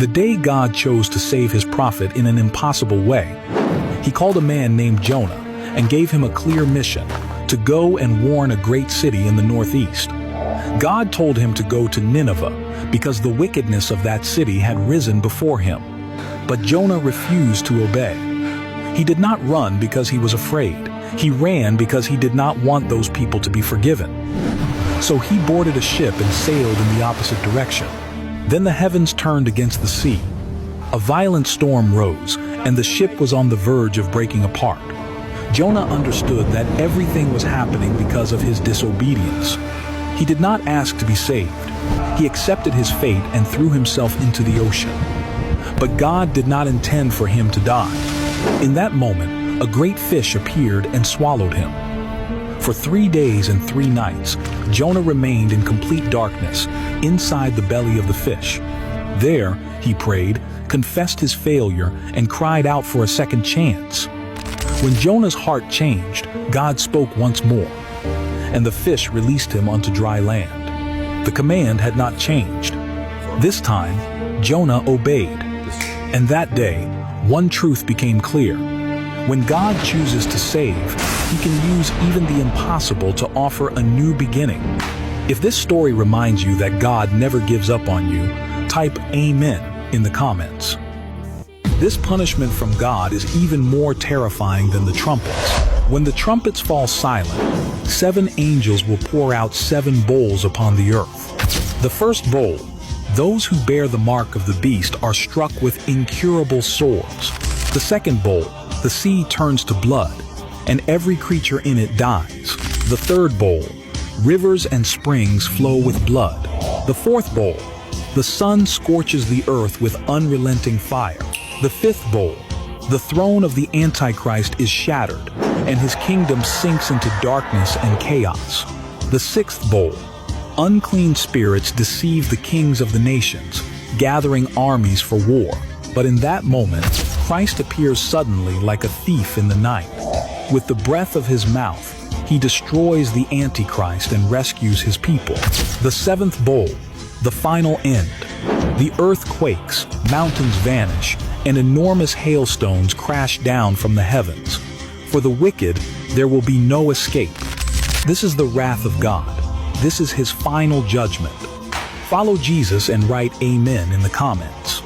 The day God chose to save his prophet in an impossible way, he called a man named Jonah and gave him a clear mission to go and warn a great city in the northeast. God told him to go to Nineveh because the wickedness of that city had risen before him. But Jonah refused to obey. He did not run because he was afraid. He ran because he did not want those people to be forgiven. So he boarded a ship and sailed in the opposite direction. Then the heavens turned against the sea. A violent storm rose, and the ship was on the verge of breaking apart. Jonah understood that everything was happening because of his disobedience. He did not ask to be saved. He accepted his fate and threw himself into the ocean. But God did not intend for him to die. In that moment, a great fish appeared and swallowed him. For 3 days and 3 nights, Jonah remained in complete darkness inside the belly of the fish. There, he prayed, confessed his failure, and cried out for a second chance. When Jonah's heart changed, God spoke once more, and the fish released him onto dry land. The command had not changed. This time, Jonah obeyed. And that day, one truth became clear. When God chooses to save, he can use even the impossible to offer a new beginning. If this story reminds you that God never gives up on you, type Amen in the comments. This punishment from God is even more terrifying than the trumpets. When the trumpets fall silent, 7 angels will pour out 7 bowls upon the earth. The first bowl, those who bear the mark of the beast are struck with incurable swords. The second bowl, the sea turns to blood, and every creature in it dies. The third bowl, rivers and springs flow with blood. The fourth bowl, the sun scorches the earth with unrelenting fire. The fifth bowl, the throne of the Antichrist is shattered, and his kingdom sinks into darkness and chaos. The sixth bowl, unclean spirits deceive the kings of the nations, gathering armies for war. But in that moment, Christ appears suddenly like a thief in the night. With the breath of his mouth, he destroys the Antichrist and rescues his people. The seventh bowl, the final end. The earth quakes, mountains vanish, and enormous hailstones crash down from the heavens. For the wicked, there will be no escape. This is the wrath of God. This is his final judgment. Follow Jesus and write Amen in the comments.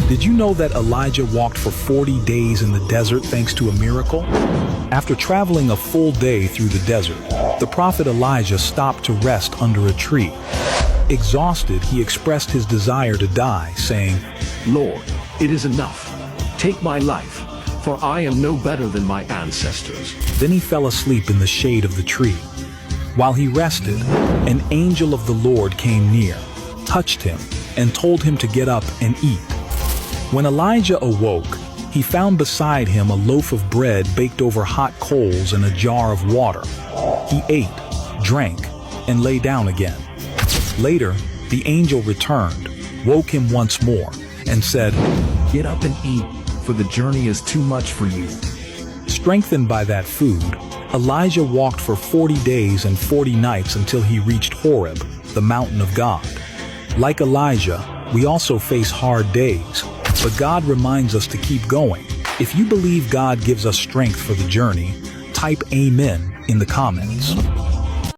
Did you know that Elijah walked for 40 days in the desert thanks to a miracle? After traveling a full day through the desert, the prophet Elijah stopped to rest under a tree. Exhausted, he expressed his desire to die, saying, "Lord, it is enough. Take my life, for I am no better than my ancestors." Then he fell asleep in the shade of the tree. While he rested, an angel of the Lord came near, touched him, and told him to get up and eat. When Elijah awoke, he found beside him a loaf of bread baked over hot coals and a jar of water. He ate, drank, and lay down again. Later, the angel returned, woke him once more, and said, "Get up and eat, for the journey is too much for you." Strengthened by that food, Elijah walked for 40 days and 40 nights until he reached Horeb, the mountain of God. Like Elijah, we also face hard days, but God reminds us to keep going. If you believe God gives us strength for the journey, type Amen in the comments.